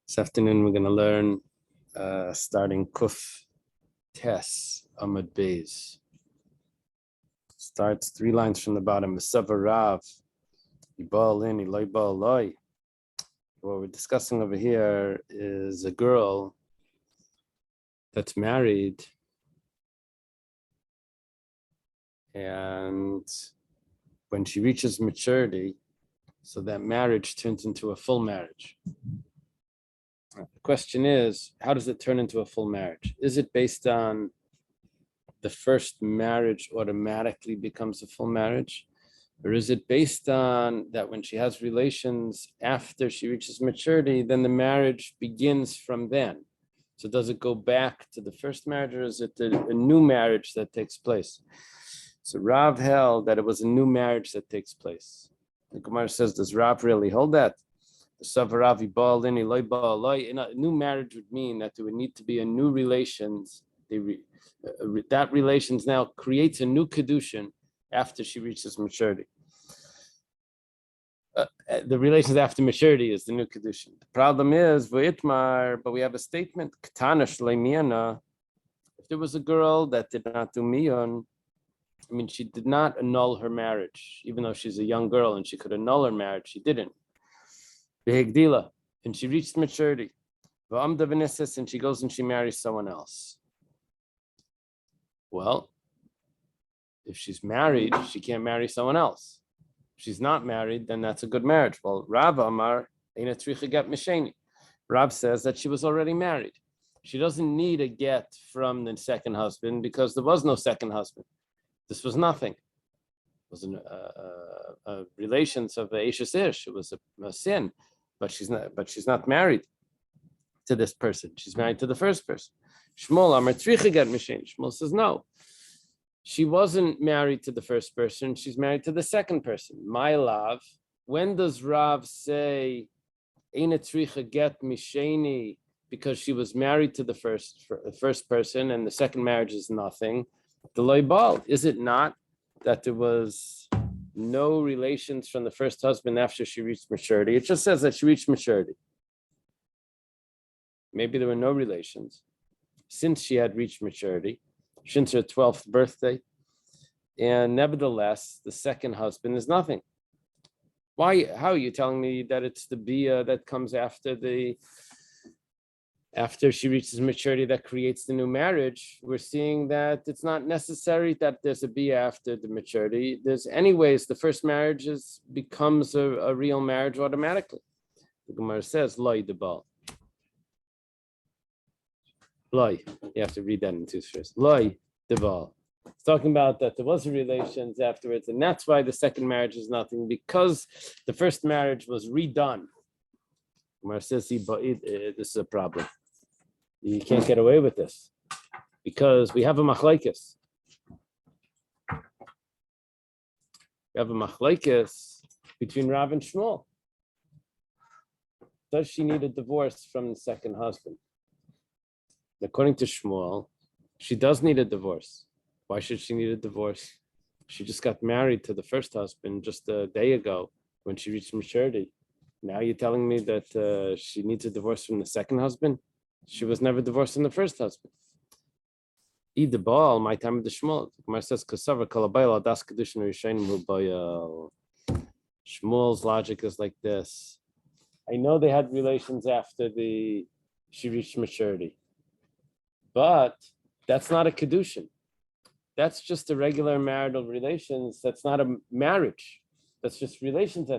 This afternoon we're going to learn starting Kuf Tes Amud Beis. Starts 3 lines from the bottom. Rav, Ibal Iloi Ba'aloi. What we're discussing over here is a girl that's married, and when she reaches maturity, so that marriage turns into a full marriage. The question is, how does it turn into a full marriage? Is it based on the first marriage automatically becomes a full marriage? Or is it based on that when she has relations after she reaches maturity, then the marriage begins from then? So does it go back to the first marriage, or is it a new marriage that takes place? So Rav held that it was a new marriage that takes place. The Gemara says, does Rav really hold that? A new marriage would mean that there would need to be a new relations. That relations now creates a new kedushin after she reaches maturity. The relations after maturity is the new kedushin. The problem is, but we have a statement, if there was a girl that did not do miyon, she did not annul her marriage, even though she's a young girl and she could annul her marriage, she didn't. And she reached maturity, and she goes and she marries someone else. Well, if she's married, she can't marry someone else. If she's not married, then that's a good marriage. Well, Rav Amar, Rav says that she was already married. She doesn't need a get from the second husband because there was no second husband. This was nothing. It was a relations of Eishes Ish. It was a sin. But she's not married to this person. She's married to the first person. Shmuel says no. She wasn't married to the first person. She's married to the second person. My love. When does Rav say Eina Tricha get Misheni because she was married to the first person and the second marriage is nothing? The loibal, is it not that there was no relations from the first husband after she reached maturity? It just says that she reached maturity. Maybe there were no relations since she had reached maturity, since her 12th birthday, and nevertheless, the second husband is nothing. Why? How are you telling me that it's the bia that comes after she reaches maturity that creates the new marriage? We're seeing that it's not necessary that there's a bia after the maturity. There's anyways, the first marriage becomes a real marriage automatically. The Gemara says, Loi debal. Loi, you have to read that in two first. Loi debal. It's talking about that there was relations afterwards, and that's why the second marriage is nothing, because the first marriage was redone. Gemara says, this is a problem. You can't get away with this because we have a machlekes. We have a machlekes between Rav and Shmuel. Does she need a divorce from the second husband? According to Shmuel, she does need a divorce. Why should she need a divorce? She just got married to the first husband just a day ago when she reached maturity. Now you're telling me that she needs a divorce from the second husband? She was never divorced from the first husband. My time of the Shmuel. Gemara says, Shmuel's logic is like this. I know they had relations after she reached maturity, but that's not a kedushin. That's just a regular marital relations. That's not a marriage. That's just relations.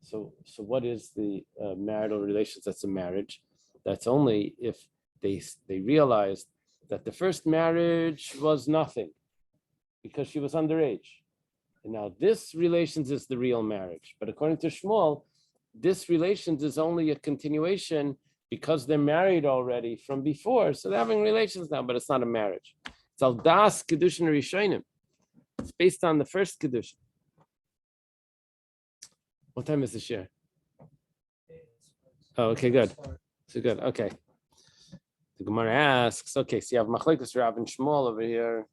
So what is the marital relations? That's a marriage. That's only if they realized that the first marriage was nothing because she was underage. And now this relations is the real marriage. But according to Shmuel, this relations is only a continuation because they're married already from before. So they're having relations now, but it's not a marriage. It's al das kedushin rishonim. It's based on the first kedushin. What time is the share? Oh, okay, good. So good. Okay. The Gemara asks, okay, so you have machlekes Rav and Shmuel over here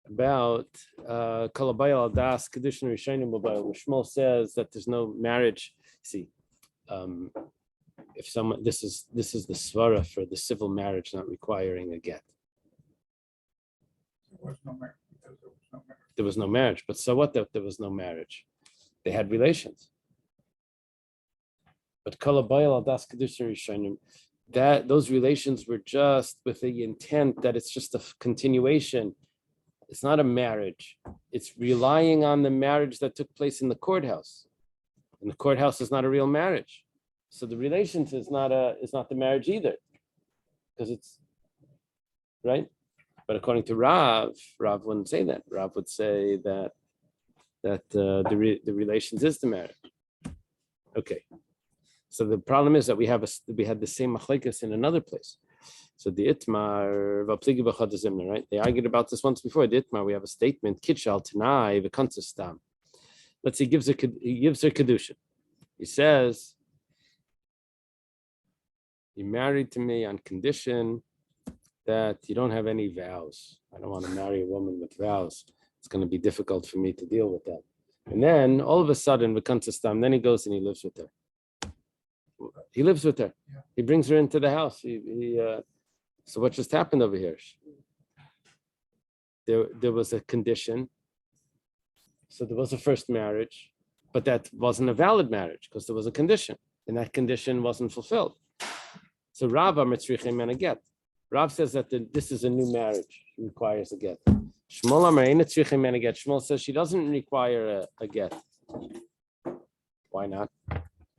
about kalabayal das kedushin rishonim. Shmuel says that there's no marriage See, if someone, this is the svara for the civil marriage not requiring a get. There was no marriage, but so what that there was no marriage? They had relations. But that those relations were just with the intent that it's just a continuation. It's not a marriage. It's relying on the marriage that took place in the courthouse. And the courthouse is not a real marriage. So the relations is not the marriage either. Because it's right. But according to Rav wouldn't say that. Rav would say that the relations is the marriage. Okay. So the problem is that we had the same machlekes in another place. So the Itmar, right? They argued about this once before. The Itmar, we have a statement, Kitchal Tanai, V'Kansastam. Let's see, he gives her kedushin. He says, "You married to me on condition that you don't have any vows. I don't want to marry a woman with vows. It's going to be difficult for me to deal with that." And then all of a sudden, V'Kansastam, then he goes and he lives with her. He lives with her. Yeah. He brings her into the house. So what just happened over here? There was a condition. So there was a first marriage, but that wasn't a valid marriage because there was a condition, and that condition wasn't fulfilled. So Rav Amitzrichem and a get. Rav says that this is a new marriage. It requires a get. Shmuel Amar Amitzrichem and a get. Shmuel says she doesn't require a get. Why not?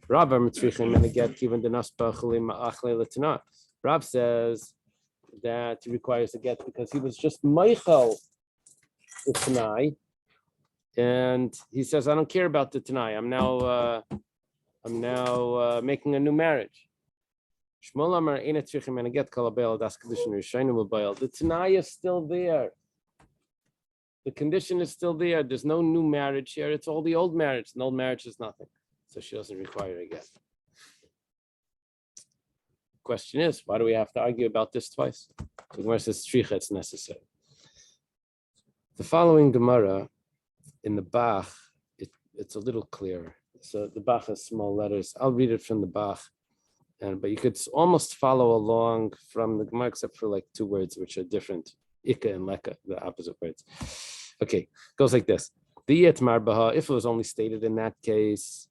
Rav Amitzrichem and a get given the naspa chulim ma'achle l'tanah. Rav says that he requires a get because he was just Michael the Tanai, and he says, "I don't care about the Tanai. I'm now making a new marriage." Shmuel Amar Eina Tzrichim and a get kalabel das condition Rishayim Ubayel. The Tanai is still there. The condition is still there. There's no new marriage here. It's all the old marriage. An old marriage is nothing, so she doesn't require a get. Question is, why do we have to argue about this twice? The Gemara says stricha, it's necessary. The following Gemara in the Bach, it's a little clearer. So the Bach has small letters. I'll read it from the Bach, but you could almost follow along from the Gemara except for like two words which are different. Ika and leka, the opposite words. Okay, goes like this. The yetmar baha, if it was only stated in that case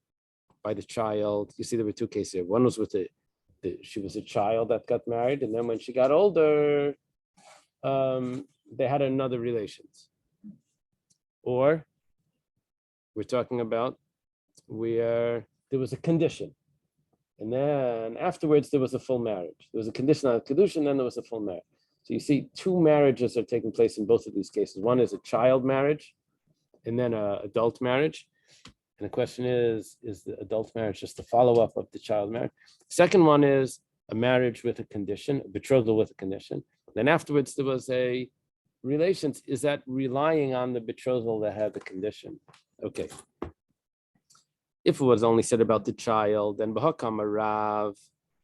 by the child, you see there were two cases here. One was with she was a child that got married, and then when she got older, they had another relations. Or we're talking about where there was a condition, and then afterwards there was a full marriage. There was a condition on a kedusha, and then there was a full marriage. So you see, two marriages are taking place in both of these cases. One is a child marriage, and then an adult marriage. And the question is the adult marriage just a follow-up of the child marriage? Second one is a marriage with a condition, a betrothal with a condition. Then afterwards there was a relations. Is that relying on the betrothal that had the condition? Okay. If it was only said about the child, then Bahakam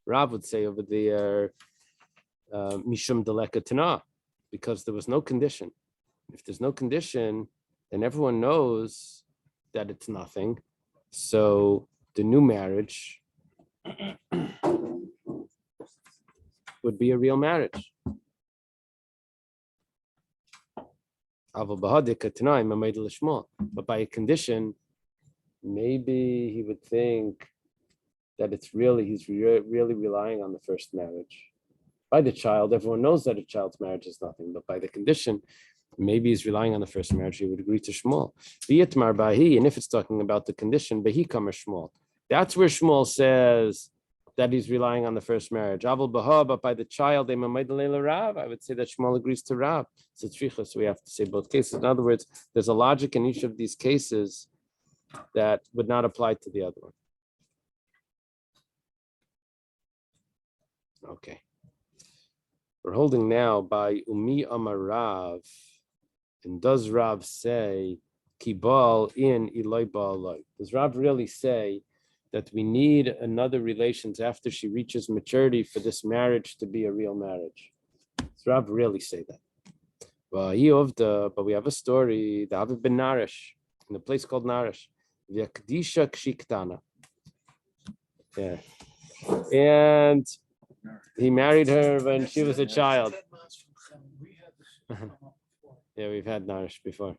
Rav would say over there, Mishum Deleka Tana, because there was no condition. If there's no condition, then everyone knows that it's nothing. So the new marriage would be a real marriage. But by a condition, maybe he would think that he's really relying on the first marriage. By the child, everyone knows that a child's marriage is nothing, but by the condition, maybe he's relying on the first marriage, he would agree to Shmuel. V'yitmar bahi, and if it's talking about the condition, bahi kamer Shmuel. That's where Shmuel says that he's relying on the first marriage. Aval baha, but by the child, I would say that Shmuel agrees to Rav. It's a tricha, so we have to say both cases. In other words, there's a logic in each of these cases that would not apply to the other one. Okay. We're holding now by Umi Amar Rav. And does Rav say, Kibal in Eloi Ba'aloi? Does Rav really say that we need another relations after she reaches maturity for this marriage to be a real marriage? Does Rav really say that? But we have a story, David ben Narish, in a place called Narish. V'yakdisha kshiktana. Yeah. And he married her when she was a child. Yeah, we've had Narish before.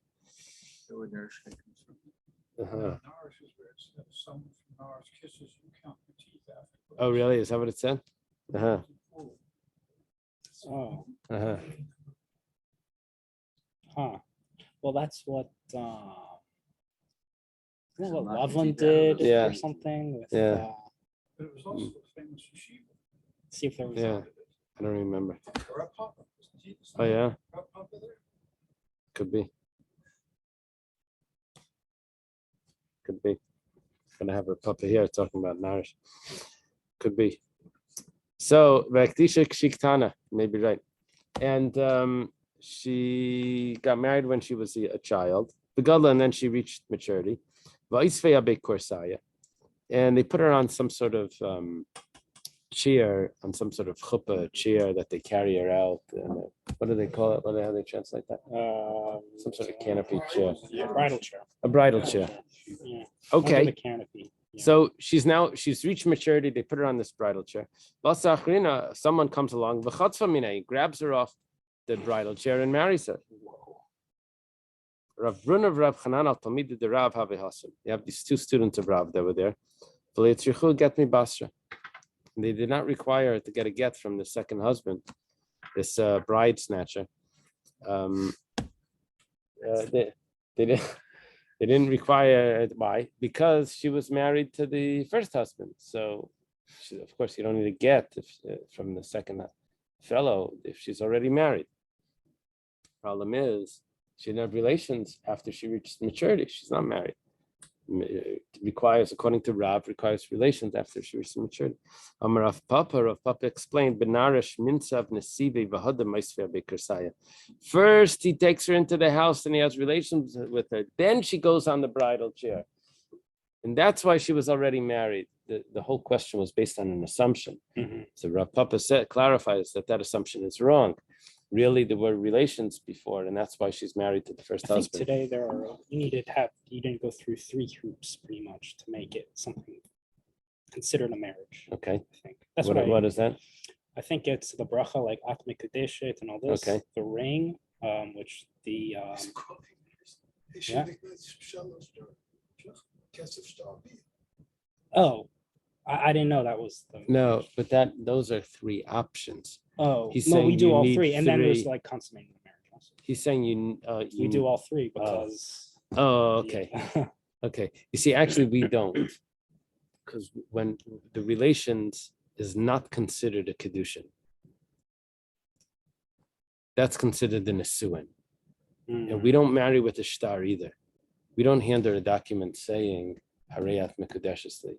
Uh-huh. Oh, really? Is that what it said? Uh-huh. Oh, Uh-huh. huh. Well, that's what Loveland did Yeah. or something. With, Yeah. But it was also a famous yeshiva. see if there was. Yeah. I don't remember. Rav Papa, wasn't he? Oh, yeah? Rav Papa there? Could be. Could be. Gonna have her papa here talking about Narish. Could be. So Vaktisha Kshiktana, maybe right. And she got married when she was a child. Begadla, and then she reached maturity. Vaisveya Korsaya. And they put her on some sort of chair, on some sort of chuppah chair that they carry her out. And, what do they call it? How do they translate that? Some sort of canopy chair. Yeah, bridal chair. A bridal chair. Yeah. Okay. Under the canopy. Yeah. So she's reached maturity. They put her on this bridal chair. Someone comes along, grabs her off the bridal chair and marries her. Rav Brun of Rav Chanan al Talmid the Rav have Hassan. You have these two students of Rav that were there. Get me Basra. They did not require her to get a get from the second husband, this bride snatcher. They didn't require it. Why? Because she was married to the first husband. So, of course, you don't need a get from the second fellow if she's already married. Problem is, she didn't have relations after she reached maturity. She's not married. It requires, according to Rav, requires relations after she reaches maturity. Rav Papa explained, Benarish minsav nesive v'hada maisveh bekersaya. First, he takes her into the house and he has relations with her. Then she goes on the bridal chair. And that's why she was already married. The whole question was based on an assumption. Mm-hmm. So Rav Papa clarifies that assumption is wrong. Really, there were relations before, and that's why she's married to the first I think husband. today you didn't go through 3 hoops pretty much to make it something considered a marriage. Okay. I think that's what is that? I think it's the bracha like Atme Kadeshet and all this. Okay. The ring, which the oh, I didn't know that was the No, but those are 3 options. Oh, He's no, saying we do you all need 3, and then there's 3. like consummating the marriage also. He's saying We do all 3 because. Oh, okay. Yeah. Okay. You see, actually, we don't, because when the relations is not considered a kedushin, that's considered an asuin, and we don't marry with a shtar either. We don't hand her a document saying harayat mekudeshesli.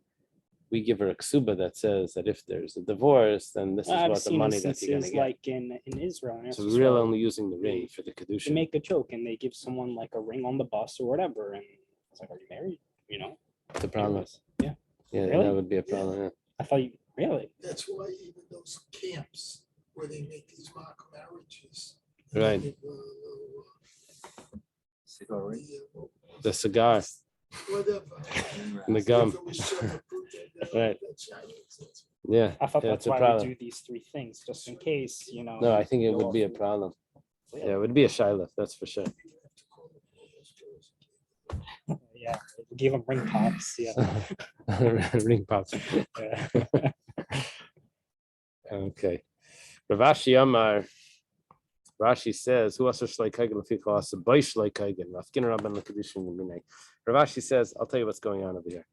We give her a ksuba that says that if there's a divorce, then this is I've what the seen money that you're going to instances get. like in Israel. So we're really only using the ring for the They kedushin. make a joke and they give someone like a ring on the bus or whatever, and it's like, "Are you married?" You know. The problem. Yeah. Yeah, Really? that would be a problem. Yeah. I thought you really. That's why even those camps where they make these mock marriages. Right. Cigar. The cigar Whatever. and the gum. Right. Yeah. I thought Yeah, that's it's a why problem. we do these 3 things, just in case, you know. No, I think it would be a problem. Yeah, it would be a shiloh, that's for sure. Yeah, give them ring pops. Yeah. Ring pops. Yeah. Okay. Ravashi Amar. Rashi says, "Who also shleikhagen leficha asa bay shleikhagen rafkin rabban lekadushin l'minay." Ravashi says, "I'll tell you what's going on over here.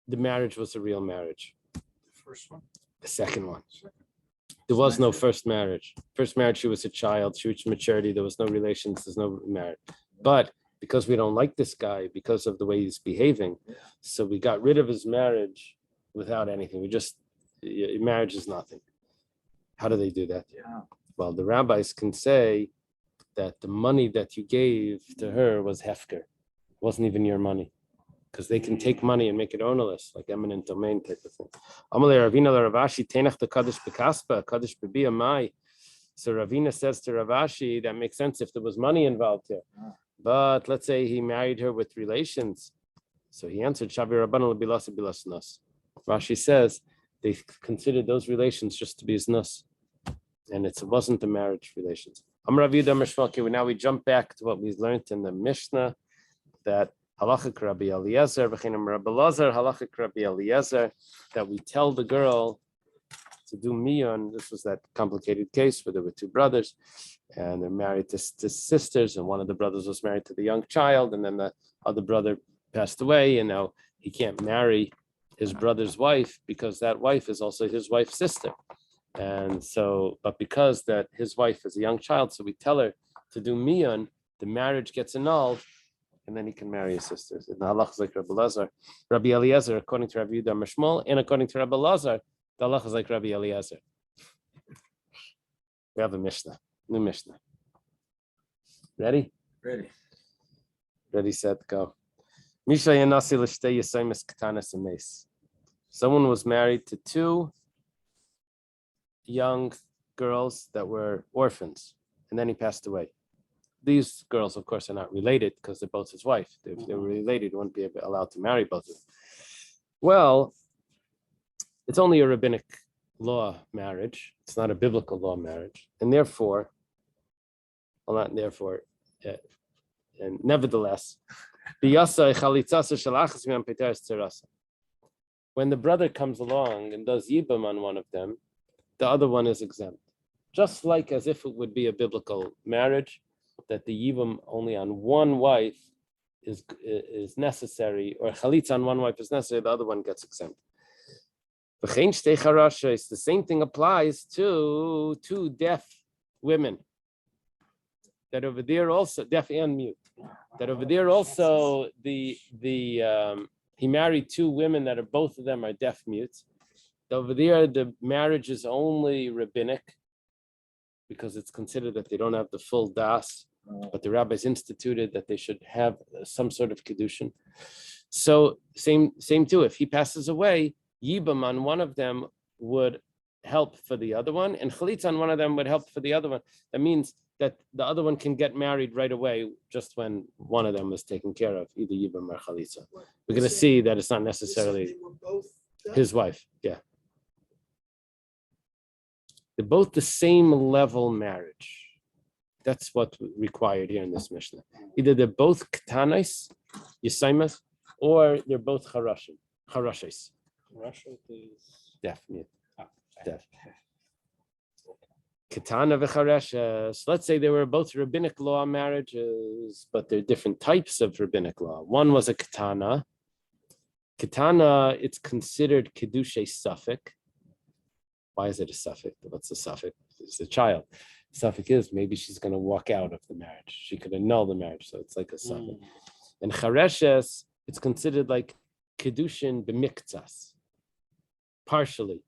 The marriage was a real marriage. The first one. The second one, there was no first marriage. First marriage, she was a child. She reached maturity. There was no relations. There's no marriage. But because we don't like this guy, because of the way he's behaving, so we got rid of his marriage without anything. Marriage is nothing. How do they do that? Yeah. Well, the rabbis can say that the money that you gave to her was hefker. It wasn't even your money. Because they can take money and make it ownerless, like eminent domain type of thing. So Ravina says to Ravashi, that makes sense if there was money involved here. But let's say he married her with relations. So he answered, Shavi Rabbanan Bilas Bilas Nus. Rashi says they considered those relations just to be as nus, and it wasn't the marriage relations. Now we jump back to what we learned in the Mishnah, that halachik Rabbi Eliezer, v'chenim Rabbi Lazar, halachik Rabbi Eliezer, that we tell the girl to do miyun. This was that complicated case where there were two brothers, and they're married to sisters, and one of the brothers was married to the young child, and then the other brother passed away, and now he can't marry his brother's wife because that wife is also his wife's sister. And so, but because that his wife is a young child, so we tell her to do miyun, the marriage gets annulled, and then he can marry his sisters. And the halach is like Rabbi Eliezer, according to Rabbi Yehuda Mishmol, and according to Rabbi Lazar, the halach is like Rabbi Eliezer. We have a Mishnah, new Mishnah. Ready? Ready. Ready, set, go. Someone was married to two young girls that were orphans, and then he passed away. These girls, of course, are not related because they're both his wife. If they were related, he wouldn't be allowed to marry both of them. Well, it's only a rabbinic law marriage. It's not a biblical law marriage. And therefore, well, not therefore, and nevertheless, when the brother comes along and does yibam on one of them, the other one is exempt. Just like as if it would be a biblical marriage, that the yibam only on one wife is necessary, or chalitza on one wife is necessary, the other one gets exempt. The same thing applies to two deaf women. That over there also, deaf and mute. That over there also, he married two women that are both of them are deaf mutes. Over there, the marriage is only rabbinic because it's considered that they don't have the full das, but the rabbis instituted that they should have some sort of kedushin. So same too. If he passes away, yibam on one of them would help for the other one, and chalitza on one of them would help for the other one. That means that the other one can get married right away just when one of them is taken care of, either yibam or chalitza. We're going to see that it's not necessarily his wife. Yeah. They're both the same level marriage. That's what required here in this Mishnah. Either they're both ketanis, yisaimas, or they're both charashim, charashes. Russia is Deaf, mute. Deaf. Ketana v'chareshes. Let's say they were both rabbinic law marriages, but they're different types of rabbinic law. One was a ketana. Ketana, it's considered kedushay suffix. Why is it a suffix? What's a suffix? It's a child. Suffix is maybe she's going to walk out of the marriage. She could annul the marriage, so it's like a suffix. And chareshes, it's considered like kedushin b'miktsas, partially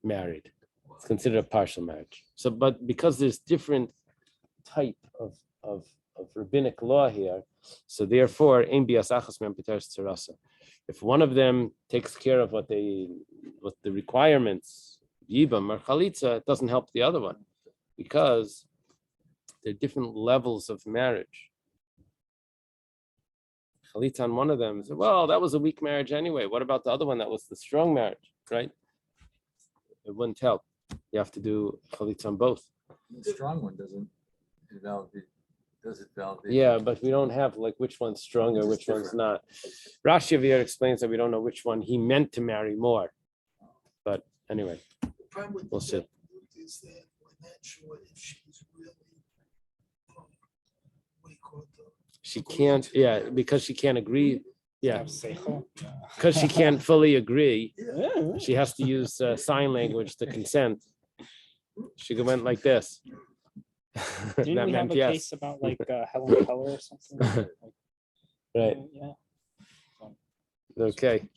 married. It's considered a partial marriage. So, but because there's different type of rabbinic law here, so therefore, ein bias achas me'em piteres tzarasa. If one of them takes care of what the requirements, yibam or chalitza, it doesn't help the other one because there are different levels of marriage. Chalitza on one of them is, well, that was a weak marriage anyway. What about the other one that was the strong marriage, right? It wouldn't help. You have to do chalitza on both. The strong one doesn't validate. Does it validate? Yeah, but we don't have like which one's stronger, which one's not. Rashi here explains that we don't know which one he meant to marry more. But anyway, we'll see. Is that we're not sure if she's really, what do you call it? She can't, yeah, because she can't agree. Yeah, Seichel. because she can't fully agree. Yeah. She has to use sign language to consent. She went like this. Didn't That we have meant a yes. case about like Helen Keller or something? Like, Right. yeah. Okay.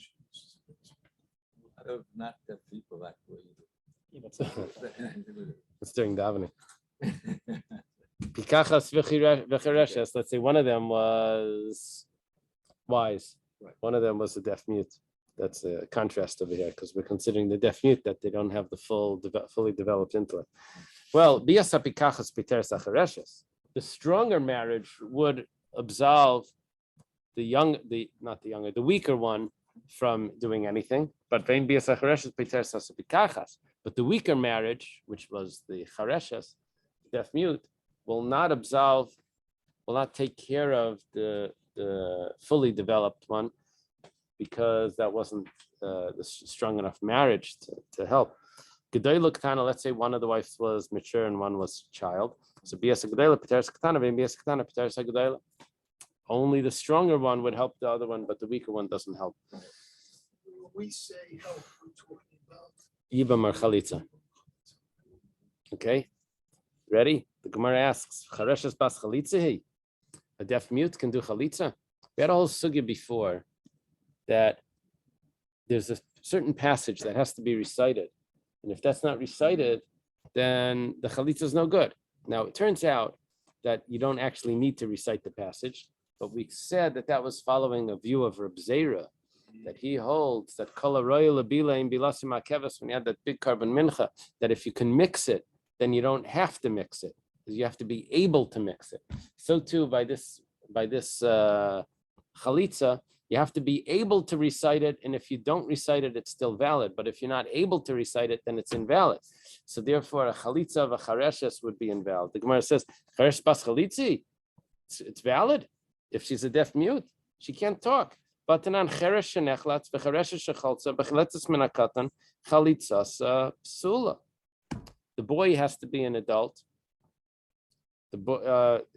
Not that people that way. Yeah, that's It's during davening. Pikachas v'chereshes. Let's say one of them was wise. Right. One of them was a deaf mute. That's a contrast over here because we're considering the deaf mute that they don't have the fully developed intellect. Well, biasa pikachas piteres achereshes. The stronger marriage would absolve the weaker one from doing anything. But the weaker marriage, which was the chareshes, deaf mute, will not take care of the fully developed one, because that wasn't the strong enough marriage to help. Gedolah Ketana, let's say one of the wives was mature and one was child. So bias gedolah piteres ketana, bias ketana piteres gedolah. Only the stronger one would help the other one, but the weaker one doesn't help. When we say help, we're talking about. Yibam or chalitza. Okay, ready? The Gemara asks, Chareshes bas chalitza he? A deaf mute can do chalitza? We had a whole sugya before that there's a certain passage that has to be recited. And if that's not recited, then the chalitza is no good. Now, it turns out that you don't actually need to recite the passage, but we said that was following a view of Reb Zera, that he holds that kol haroya lebila in bilasim hakeves, when you had that big carbon mincha, that if you can mix it, then you don't have to mix it, because you have to be able to mix it. So too, by this chalitza, you have to be able to recite it, and if you don't recite it, it's still valid. But if you're not able to recite it, then it's invalid. So therefore, a chalitza of a chareshes would be invalid. The Gemara says, charesh bas chalitzi, it's valid. If she's a deaf mute, she can't talk. But anan cheresh shenechlatz v'cheresh shechaltza b'chaletzes min hakatan chalitzas psula. The boy has to be an adult.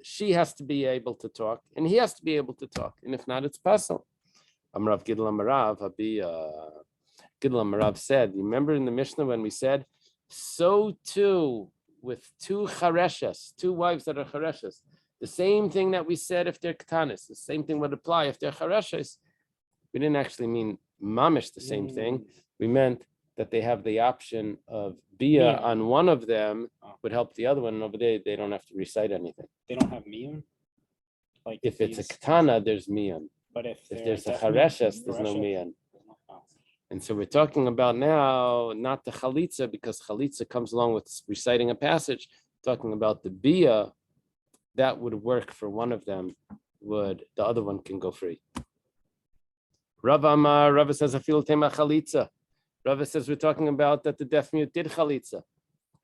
She has to be able to talk, and he has to be able to talk. And if not, it's possible. Amrav Gidl Amarav, Gidl Amarav said, you remember in the Mishnah when we said, so too with two chareshes, two wives that are chareshes, the same thing that we said if they're katanis, the same thing would apply if they're chareshes. We didn't actually mean mamish the same thing. We meant that they have the option of bia on one of them would help the other one, and over there they don't have to recite anything. They don't have miyun? Like If it's a katana, there's miyan. But if there's a chareshes, there's no miyan. And so we're talking about now not the chalitza, because chalitza comes along with reciting a passage. Talking about the bia, that would work for one of them. The other one can go free. Rava says afil tema chalitza. Rava says we're talking about that the deaf mute did chalitza,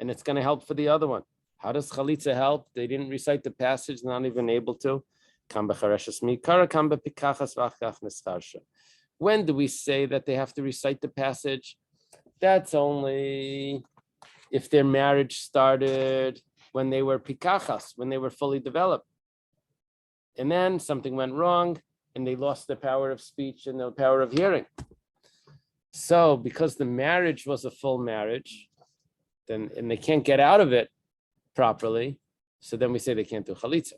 and it's going to help for the other one. How does chalitza help? They didn't recite the passage, not even able to. When do we say that they have to recite the passage? That's only if their marriage started when they were pikachas, when they were fully developed. And then something went wrong, and they lost the power of speech and the power of hearing. So because the marriage was a full marriage, and they can't get out of it properly, so then we say they can't do chalitza.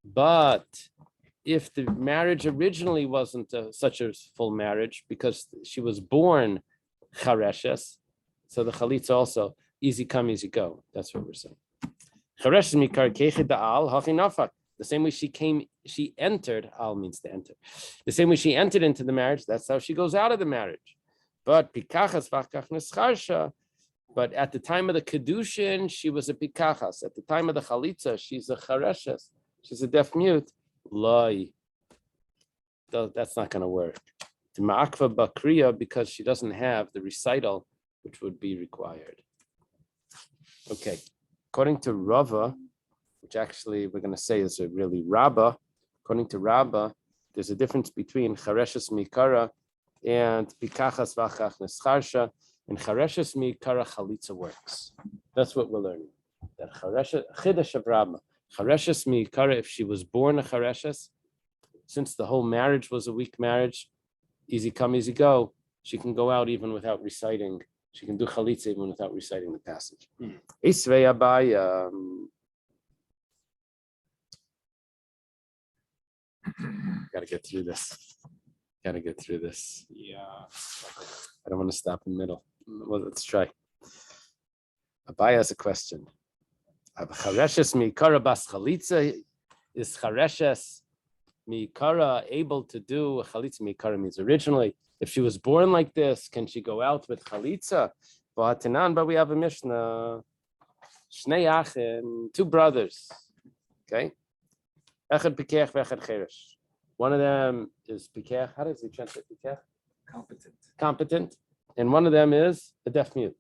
But if the marriage originally wasn't such a full marriage, because she was born chareshes, so the chalitza also, easy come, easy go. That's what we're saying. Chareshes mikar kechid da'al hachi nafak. The same way she entered, al means to enter. The same way she entered into the marriage, that's how she goes out of the marriage. But pikachas v'achkach nescharsha. But at the time of the kedushin, she was a pikachas. At the time of the chalitza, she's a chareshes. She's a deaf mute. Loi. That's not going to work. To ma'akva bakriya, because she doesn't have the recital which would be required. Okay. According to Rava, which actually we're going to say is a really Rabbah, according to Rabbah, there's a difference between chareshes mikara and pikachas v'achach nescharsha. And chareshes mikara chalitza works. That's what we're learning. That chidash of Rabbah. Chareshes mikara, if she was born a chareshes, since the whole marriage was a weak marriage, easy come, easy go, she can go out even without reciting. She can do chalitza even without reciting the passage. Isvei Abaya. Got to get through this. Yeah. I don't want to stop in the middle. Well, let's try. Abaya has a question. Chareshes mikara bas chalitza, is chareshes mikara able to do chalitza? Mikara means originally, if she was born like this, can she go out with chalitza? But we have a Mishnah. Shnei achin, two brothers. Okay. Echad pikech v'echad cheresh. One of them is pikech. How does he translate pikech? Competent. Competent. And one of them is a deaf mute.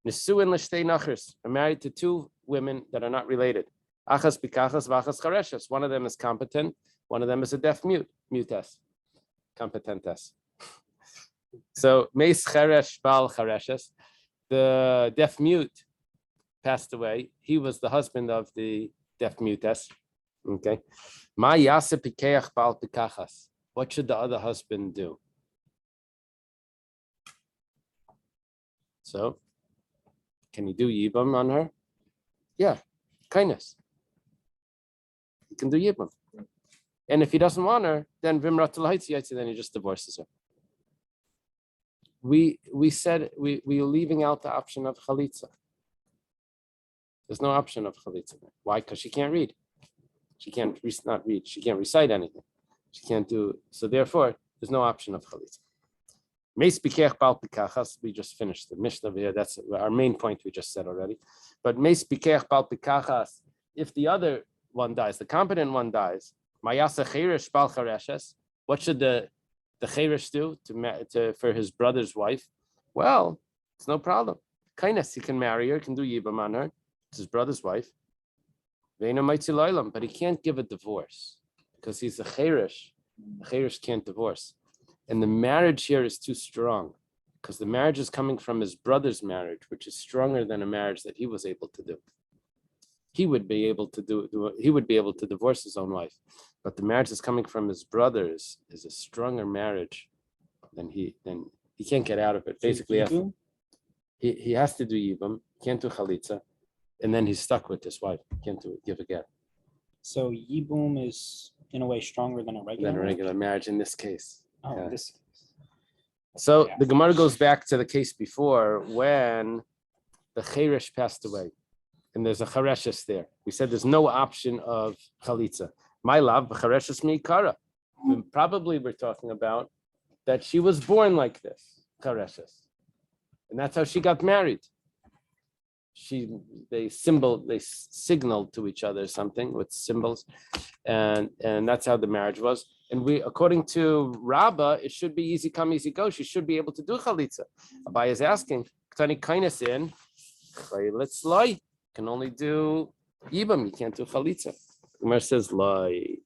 Nisuin l'shtei nachers are married to two women that are not related. Achas pikachas v'achas chareshes. One of them is competent. One of them is a deaf mute. Mutes. Competentes. So meis charesh bal chareshes. The deaf mute passed away. He was the husband of the deaf mutes. Okay. Ma yase pikeach bal pikachas. What should the other husband do? So, can you do yibam on her? Yeah, kindness. You can do yibam. And if he doesn't want her, then vimrat l'haitzi, then he just divorces her. We said we are leaving out the option of chalitza. There's no option of chalitza. Why? Because she can't read. She can't not read. She can't recite anything. She can't do. So therefore, there's no option of chalitza. Meis pikech bal pikachas. We just finished the Mishnah over here. That's our main point we just said already. But meis pikech bal pikachas. If the other one dies, the competent one dies. Mayasa cheirish bal chareshes. What should the cheirish do for his brother's wife? Well, it's no problem. Kindness, he can marry her, can do yibam on her. It's his brother's wife. But he can't give a divorce because he's a cheirish. The cheirish can't divorce. And the marriage here is too strong because the marriage is coming from his brother's marriage, which is stronger than a marriage that he was able to do. He would be able to he would be able to divorce his own wife, but the marriage is coming from his brothers is a stronger marriage than he can't get out of it. Basically, he has to do yibam, can't do chalitza, and then he's stuck with his wife. Can't give a get. So yibum is in a way stronger than a regular marriage in this case. Oh, Yeah. this. So Yeah. the Gemara goes back to the case before when the cheirish passed away, and there's a chareshes there. We said there's no option of chalitza. My love, chareshes miikara. Probably we're talking about that she was born like this, chareshes, and that's how she got married. They signaled to each other something with symbols, and that's how the marriage was. And according to Rabbah, it should be easy come, easy go. She should be able to do chalitza. Abai is asking, "Ktani kindness in, let's lie. Can only do yibam. You can't do chalitza." Gemara says, "Lie."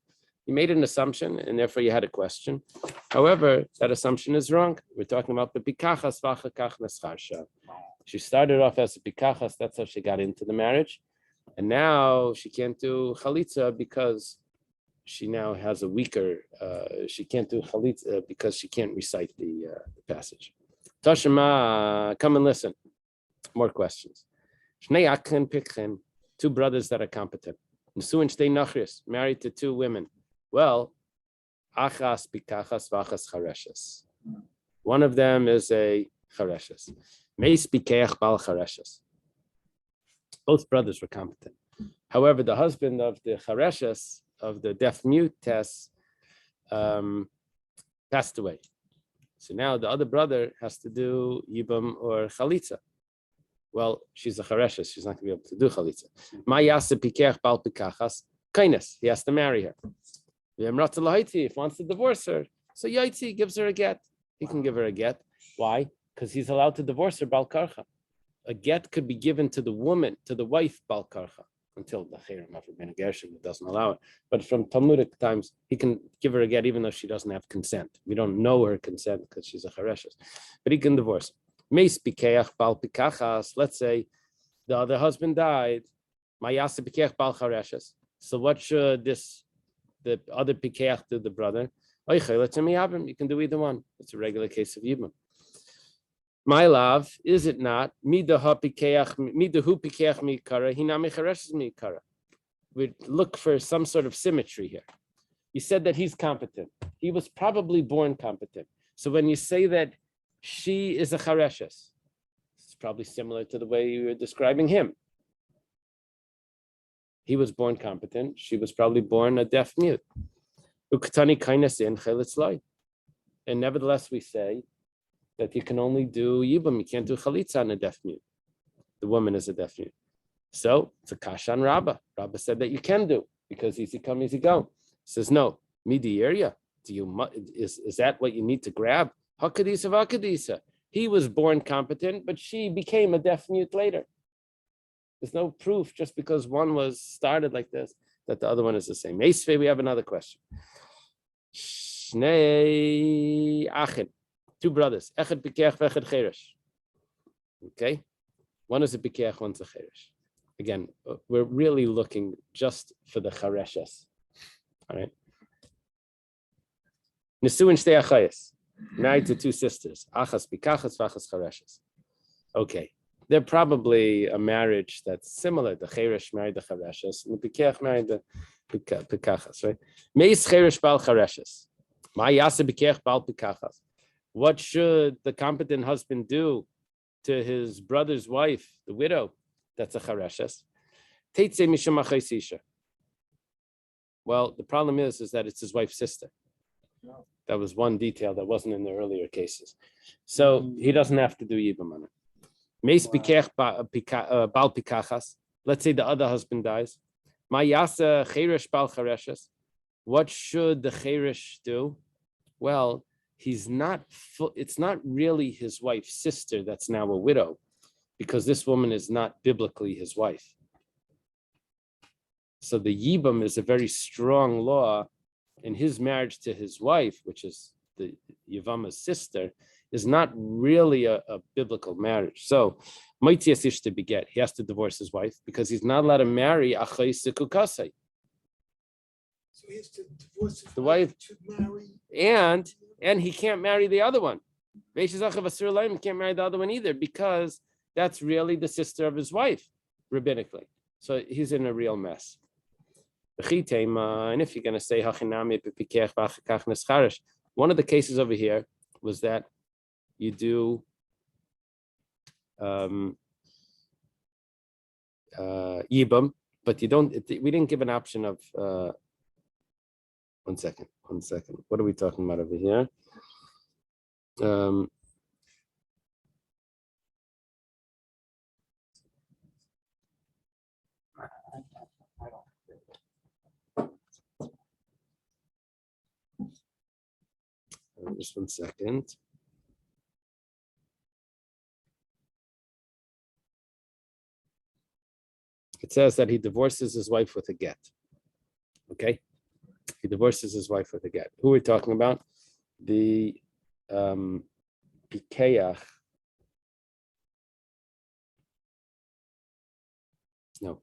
You made an assumption, and therefore you had a question. However, that assumption is wrong. We're talking about the pikachas v'achakach nescharsha. She started off as a pikachas. That's how she got into the marriage, and now she can't do chalitza because she now has a weaker. She can't do chalitza because she can't recite the passage. Tashema, come and listen. More questions. Shnei achen pikchen, two brothers that are competent. Nisuin shtei nachris, married to two women. Well, achas pikachas v'achas chareshes. One of them is a chareshes. Meis pikeach bal chareshes. Both brothers were competent. However, the husband of the chareshes, of the deaf mute test, passed away. So now the other brother has to do yibam or chalitza. Well, she's a chareshes. She's not going to be able to do chalitza. Ma yase pikeach bal pikachas. Kindness. He has to marry her. If he wants to divorce her, so yaitzi gives her a get. He can give her a get. Why? Because he's allowed to divorce her bal karcha. A get could be given to the woman, to the wife bal karcha, until the Chayrim of Ben Gershon doesn't allow it. But from Talmudic times, he can give her a get even though she doesn't have consent. We don't know her consent because she's a chareshes, but he can divorce her. Meis pikeach bal pikachas. Let's say the other husband died. Mayase pikeach bal chareshes. So what should the other pikeach do the brother? You can do either one. It's a regular case of yibam. My love, is it not? We look for some sort of symmetry here. You said that he's competent. He was probably born competent. So when you say that she is a chareshes, it's probably similar to the way you were describing him. He was born competent. She was probably born a deaf mute. And nevertheless, we say that you can only do yibam. You can't do chalitza on a deaf mute. The woman is a deaf mute. So it's a kasha on Rabbah. Rabbah said that you can do because easy come, easy go. He says no. Midi area. Is that what you need to grab? Hakadisa vakadisa. He was born competent, but she became a deaf mute later. There's no proof just because one was started like this that the other one is the same. Meisve, we have another question. Shnei achin, two brothers. Echad pikeach vechad cheresh. Okay, one is a pikeach, one's a cheresh. Again, we're really looking just for the chareshes. All right. Nesuin shtei achayes, married to two sisters. Achas pikachas, vachas chareshes. Okay, they're probably a marriage that's similar. The cheresh married the chareshes, and the pikeach married the pikachas. Right? Meis cheresh bal chareshes. Ma yasa pikeach bal pikachas. What should the competent husband do to his brother's wife, the widow? That's a chareshes. Teitze mishum achaysisha. Well, the problem is that it's his wife's sister. That was one detail that wasn't in the earlier cases. So he doesn't have to do yibum on it. Meis pikech bal pikachas. Let's say the other husband dies. Ma yasa cheresh bal chareshes. What should the cheresh do? Well, it's not really his wife's sister that's now a widow, because this woman is not biblically his wife. So the yibum is a very strong law, and his marriage to his wife, which is the Yevamos sister, is not really a biblical marriage. So Moitzias ish to beget, he has to divorce his wife because he's not allowed to marry Achai Sikukasai. So he has to divorce his The wife to marry. And he can't marry the other one. He can't marry the other one either because that's really the sister of his wife, rabbinically. So he's in a real mess. And if you're going to say one of the cases over here was that you do yibum, but you don't. We didn't give an option of. One second. What are we talking about over here? Just 1 second. It says that he divorces his wife with a get. Okay? He divorces his wife with a get. Who are we talking about? The Pikeach. No.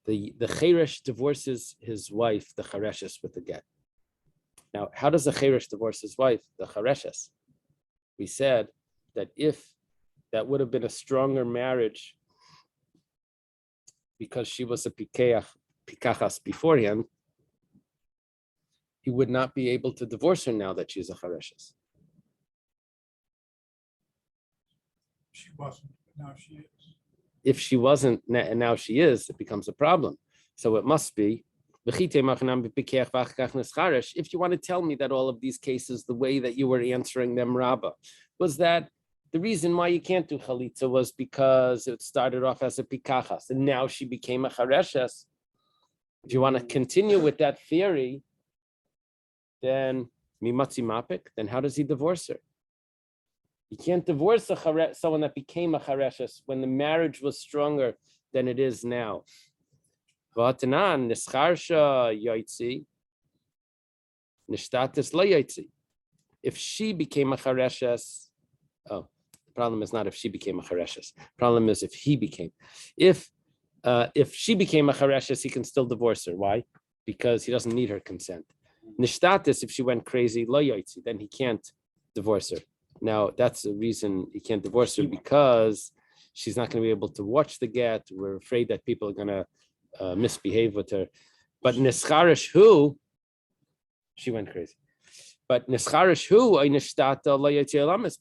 The Cheresh divorces his wife, the Chareshes, with a get. Now, how does the Cheresh divorce his wife, the Chareshes? We said that if that would have been a stronger marriage because she was a Pikachas beforehand, he would not be able to divorce her now that she's a Chareshes. She wasn't, but now she is. If she wasn't, and now she is, it becomes a problem. So it must be, if you want to tell me that all of these cases, the way that you were answering them, Rabbah, was that the reason why you can't do chalitza was because it started off as a pikachas, and now she became a chareshes. If you want to continue with that theory, then mimatzi mapik, then how does he divorce her? You can't divorce someone that became a chareshes when the marriage was stronger than it is now. V'atanan nischarsha yoitzi, nishtatis lo yoitzi. If she became a chareshes, the problem is not if she became a chareshes. Problem is if he became. If she became a chareshes, he can still divorce her. Why? Because he doesn't need her consent. Nishtatis, if she went crazy, lo yoitzi, then he can't divorce her. Now that's the reason he can't divorce her, because she's not going to be able to watch the get. We're afraid that people are going to misbehave with her. But nischarish who, she went crazy. But nischarish who,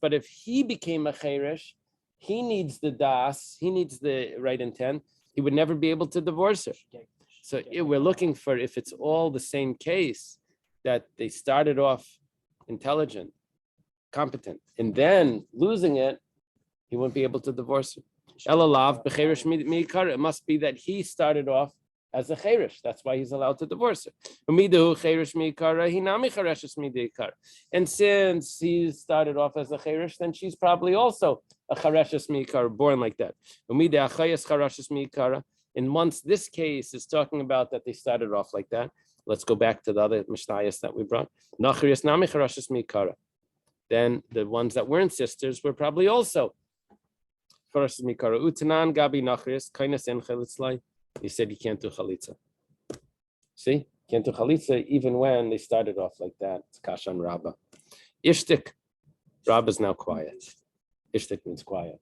but if he became a cheresh, he needs the das, he needs the right intent, he would never be able to divorce her. So we're looking for, if it's all the same case, that they started off intelligent, competent, and then losing it, he wouldn't be able to divorce her. Elalav b'cheresh mikar. It must be that he started off as a cherish. That's why he's allowed to divorce her. Umidu cherish miikara, hinami chereshes miikara. And since he started off as a cherish, then she's probably also a chereshes miikara, born like that. Umide achayes chereshes miikara. And once this case is talking about that they started off like that, let's go back to the other mishnayos that we brought. Nachrias nami chereshes miikara. Then the ones that weren't sisters were probably also chereshes miikara. Utanan gabi nachrias kainas en chalitzlai. You said you can't do chalitza. See, can't do chalitza even when they started off like that. It's kashan Rabbah. Ishtik. Rabbah's now quiet. Ishtik means quiet.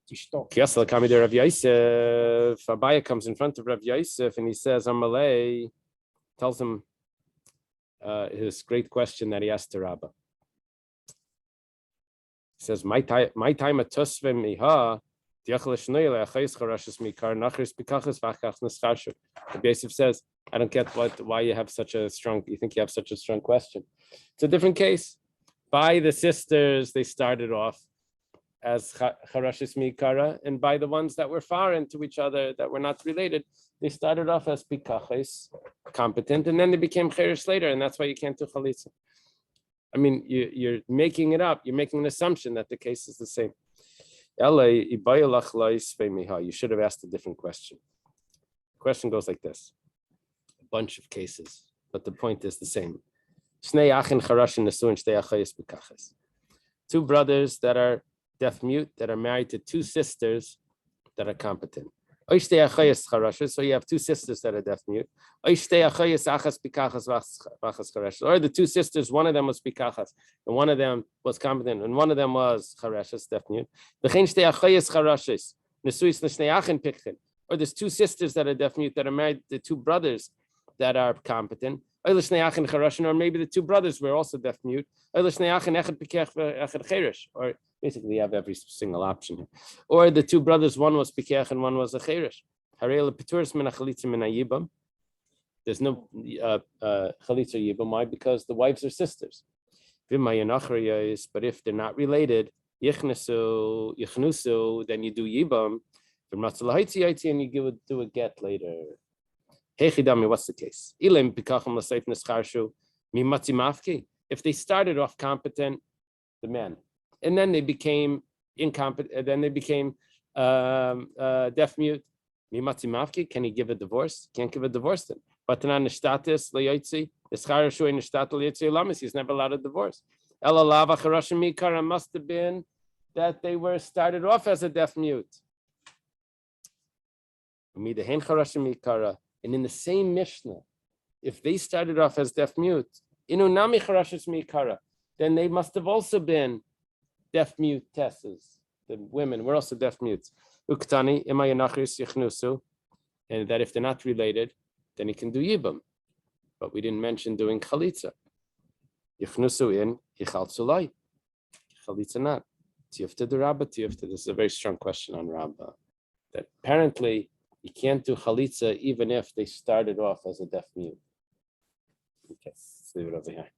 Kiasla Kamid Rav Yosef. Abaya comes in front of Rav Yosef and he says, Amalei, tells him his great question that he asked to Rabbah. He says, My time at Tusvim Miha. Rav Yosef says, I don't get why you have such a strong, you think you have such a strong question. It's a different case. By the sisters, they started off as charashis mikara, and by the ones that were foreign to each other, that were not related, they started off as pikachis, competent, and then they became cherish later, and that's why you can't do chalitza. I mean, you're making it up. You're making an assumption that the case is the same. You should have asked a different question. The question goes like this. A bunch of cases, but the point is the same. Two brothers that are deaf mute, that are married to two sisters that are competent. So you have two sisters that are deaf mute. Or the two sisters, one of them was pikachas, and one of them was competent, and one of them was charashas, deaf mute. Or there's two sisters that are deaf mute that are married to two brothers that are competent. Or maybe the two brothers were also deaf mute. Or basically, you have every single option here. Or the two brothers, one was pikech and one was a cherish. There's no chalitza yibam. Why? Because the wives are sisters. But if they're not related, yichnusu, then you do yibam. And you do a get later. What's the case? If they started off competent, the men, and then they became incompetent, then they became deaf mute. Can he give a divorce? Can't give a divorce then. But he's never allowed a divorce. Must have been that they were started off as a deaf mute. And in the same Mishnah, if they started off as deaf mute, then they must have also been deaf mute tesses. The women were also deaf mutes. Uktani, and that if they're not related, then he can do yibam. But we didn't mention doing chalitza. Yichnusu in, yichaltzulai. Chalitza not. Tiyufta de Rabbah, tiyufta. This is a very strong question on Rabbah. That apparently you can't do chalitza even if they started off as a deaf mute. Okay, let's leave it over here.